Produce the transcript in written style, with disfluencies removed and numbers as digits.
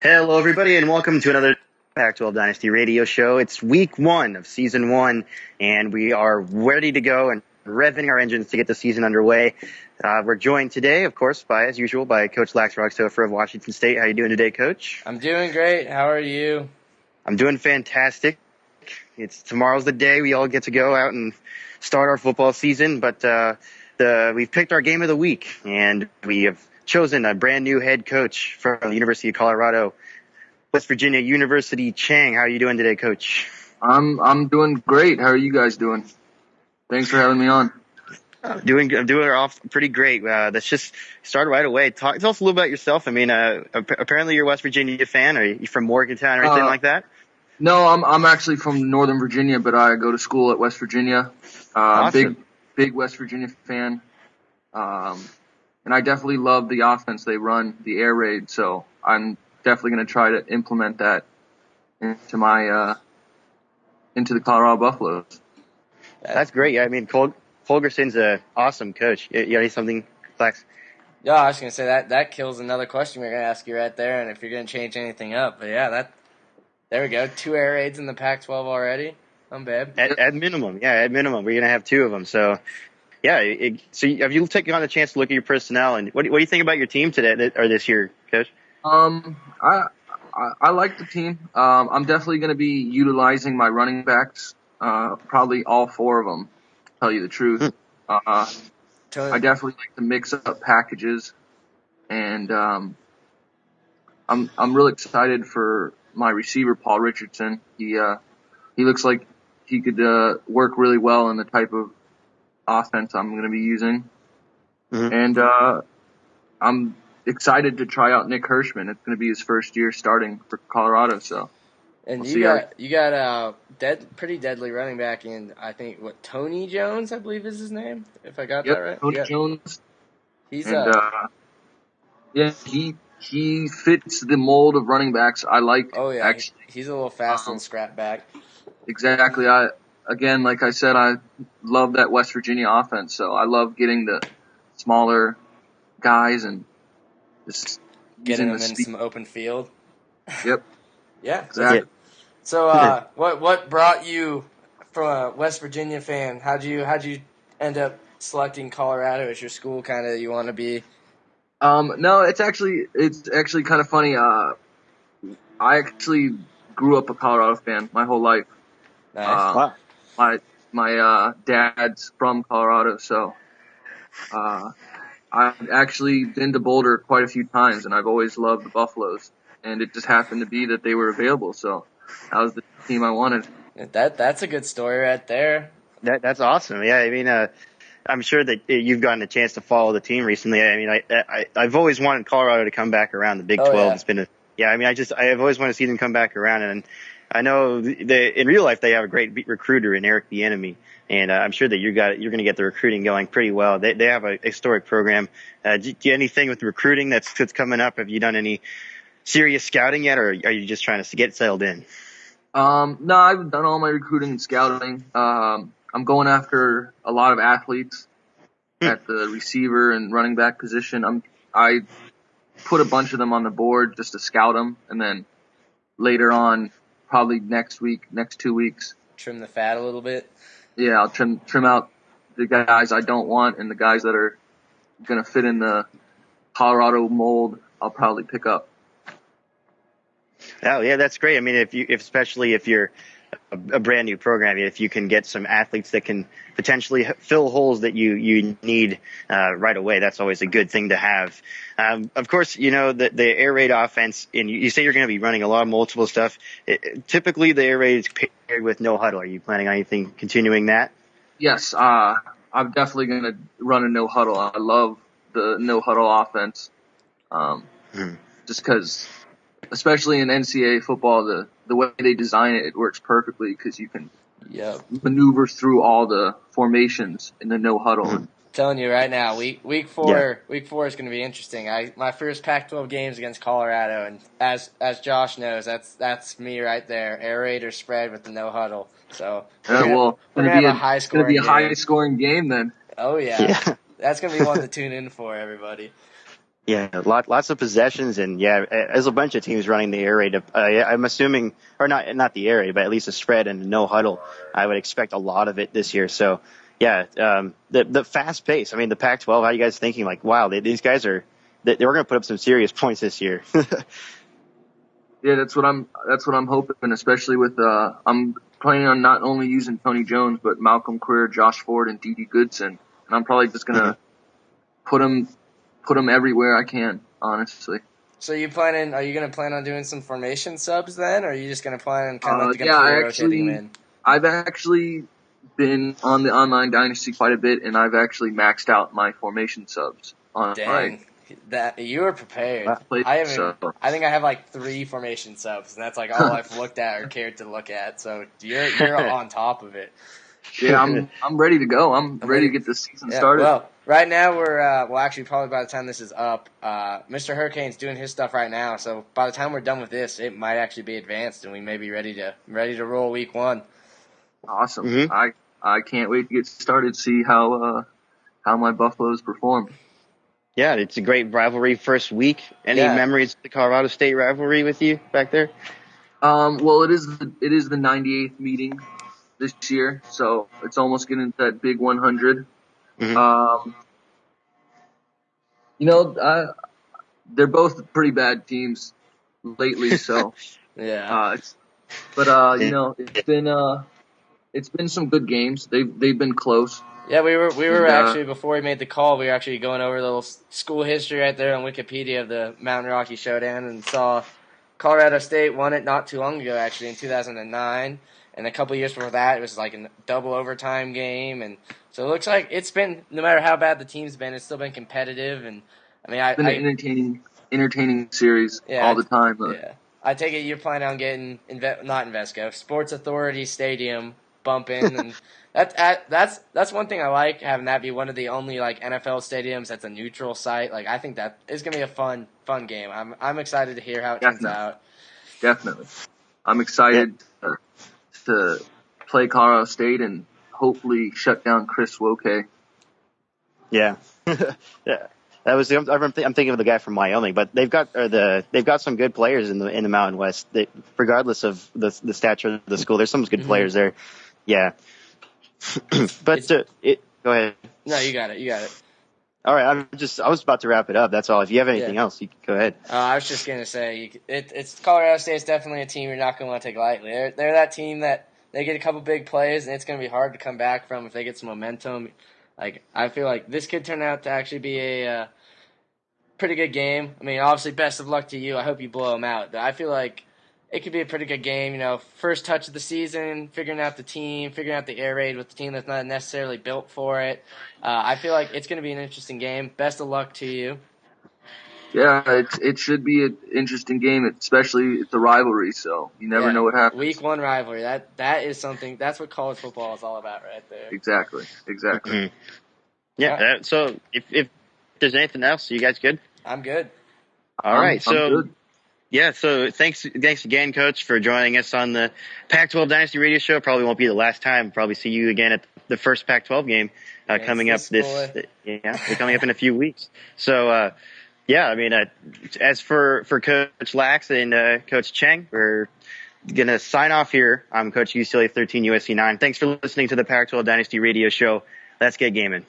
Hello, everybody, and welcome to another Pac-12 Dynasty radio show. It's week 1 of season 1, and we are ready to go and revving our engines to get the season underway. We're joined today, of course, as usual, by Coach Lax Roxofer of Washington State. How you doing today, Coach? I'm doing great. How are you? I'm doing fantastic. Tomorrow's the day we all get to go out and start our football season, but we've picked our game of the week, and we have chosen a brand new head coach from the University of Colorado, West Virginia University. Chang, how are you doing today, Coach? I'm doing great. How are you guys doing? Thanks for having me on. I'm doing off pretty great. Let's just start right away. Tell us a little about yourself. I mean, apparently you're a West Virginia fan. Are you from Morgantown or anything like that? No, I'm actually from Northern Virginia, but I go to school at West Virginia. Awesome. Big West Virginia fan. And I definitely love the offense they run, the air raid. So I'm definitely going to try to implement that into into the Colorado Buffaloes. That's great. I mean, Fulgerson's an awesome coach. You got something, Flex? Yeah, I was going to say that kills another question we're going to ask you right there, and if you're going to change anything up. But yeah, there we go. 2 air raids in the Pac-12 already. I'm bad. At minimum, we're going to have 2 of them. So, yeah. So have you taken on the chance to look at your personnel, and what do you think about your team today or this year, Coach? I like the team. I'm definitely going to be utilizing my running backs, probably all 4 of them, to tell you the truth. I definitely like to mix up packages, and I'm really excited for my receiver, Paul Richardson. He looks like he could work really well in the type of offense I'm going to be using. Mm-hmm. And I'm excited to try out Nick Hirschman. It's going to be his first year starting for Colorado. So, and you got a pretty deadly running back in, I think, Tony Jones, I believe is his name, if I got that right. Tony Jones. He's he fits the mold of running backs I like. Oh yeah, actually. He's a little fast and scrap back. Exactly. Again, like I said, I love that West Virginia offense. So I love getting the smaller guys and just getting them in some open field. Yep. Yeah. Exactly. So, what brought you from a West Virginia fan? How'd you end up selecting Colorado as your school? Kind of you want to be? No, it's actually kind of funny. I actually grew up a Colorado fan my whole life. Nice. Wow. My dad's from Colorado, so I've actually been to Boulder quite a few times, and I've always loved the Buffaloes. And it just happened to be that they were available, so that was the team I wanted. That's a good story right there. That's awesome. Yeah, I mean, I'm sure that you've gotten a chance to follow the team recently. I mean, I've always wanted Colorado to come back around. The Big 12 yeah. It's been I've always wanted to see them come back around, and I know in real life they have a great recruiter in Eric Bieniemy, and I'm sure that you're going to get the recruiting going pretty well. They have a historic program. Do you anything with the recruiting that's coming up? Have you done any serious scouting yet, or are you just trying to get settled in? No, I've done all my recruiting and scouting. I'm going after a lot of athletes at the receiver and running back position. I put a bunch of them on the board just to scout them, and then later on, probably next 2 weeks, trim the fat a little bit. Yeah, I'll trim out the guys I don't want, and the guys that are going to fit in the Colorado mold, I'll probably pick up. Oh yeah, that's great. I mean, especially if you're a brand new program, if you can get some athletes that can potentially fill holes that you need right away, that's always a good thing to have. Of course, you know the air raid offense, and you say you're going to be running a lot of multiple stuff. Typically, the air raid is paired with no huddle. Are you planning on anything continuing that? Yes, I'm definitely going to run a no huddle. I love the no huddle offense, just because, especially in NCAA football, the way they design it works perfectly because you can maneuver through all the formations in the no huddle. I'm telling you right now, week four is going to be interesting. My first Pac-12 games against Colorado, and as Josh knows, that's me right there. Air raid or spread with the no huddle. So we're gonna have a high scoring. It's gonna be a high scoring game then. Oh yeah. That's gonna be one to tune in for, everybody. Yeah, lots of possessions, and yeah, there's a bunch of teams running the air raid. I'm assuming, or not the air raid, but at least a spread and no huddle. I would expect a lot of it this year. So, yeah, the fast pace. I mean, the Pac-12. How are you guys thinking? Like, wow, these guys are they were going to put up some serious points this year. Yeah, that's what I'm hoping, especially with I'm planning on not only using Tony Jones but Malcolm Queer, Josh Ford, and D.D. Goodson, and I'm probably just gonna put them everywhere I can, honestly. So are you going to plan on doing some formation subs then, or are you just going to plan on kind of like the Yeah, computer rotating them in? I've actually been on the online Dynasty quite a bit, and I've actually maxed out my formation subs on Dang, that you were prepared. I think I have like 3 formation subs, and that's like all I've looked at or cared to look at. So you're on top of it. Yeah, I'm ready to go. I'm ready to get this season started. Well, right now we're actually probably by the time this is up, Mr. Hurricane's doing his stuff right now. So by the time we're done with this, it might actually be advanced, and we may be ready to roll week 1. Awesome. Mm-hmm. I can't wait to get started. See how my Buffaloes perform. Yeah, it's a great rivalry first week. Any memories of the Colorado State rivalry with you back there? Well, it is the 98th meeting this year, so it's almost getting into that big 100. Mm-hmm. They're both pretty bad teams lately, so yeah. It's been some good games. They've been close. Yeah, we were actually, before we made the call, we were actually going over the little school history right there on Wikipedia of the Mountain Rocky Showdown, and saw Colorado State won it not too long ago, actually, in 2009. And a couple of years before that, it was like a double overtime game. And so it looks like it's been, no matter how bad the team's been, it's still been competitive. And I mean, it's been an entertaining series all the time. Yeah. I take it you're planning on getting, not Invesco, Sports Authority Stadium bumping. And that's one thing I like, having that be one of the only like NFL stadiums that's a neutral site. Like, I think that is going to be a fun game. I'm excited to hear how it turns out. Definitely. I'm excited to play Colorado State and hopefully shut down Chris Woke. Yeah. Yeah. That was I'm thinking of the guy from Wyoming, but they've got some good players in the Mountain West. Regardless of the stature of the school, there's some good players there. Yeah. But go ahead. No, you got it. All right, I was about to wrap it up. That's all. If you have anything else, you can go ahead. I was just gonna say, it's Colorado State's definitely a team you're not gonna want to take lightly. They're that team that they get a couple big plays, and it's gonna be hard to come back from if they get some momentum. Like, I feel like this could turn out to actually be a pretty good game. I mean, obviously, best of luck to you. I hope you blow them out. But I feel like it could be a pretty good game. You know, first touch of the season, figuring out the team, figuring out the air raid with the team that's not necessarily built for it. I feel like it's going to be an interesting game. Best of luck to you. Yeah, it should be an interesting game, especially it's a rivalry, so you never know what happens. Week 1 rivalry. That is something. That's what college football is all about, right there. Exactly. Mm-hmm. Yeah. So if there's anything else, you guys good? I'm good. All right. So. I'm good. Yeah, so thanks again, Coach, for joining us on the Pac-12 Dynasty Radio Show. Probably won't be the last time. Probably see you again at the first Pac-12 game coming up coming up in a few weeks. So, I mean, as for Coach Lax and Coach Cheng, we're gonna sign off here. I'm Coach UCLA 13 USC 9. Thanks for listening to the Pac-12 Dynasty Radio Show. Let's get gaming.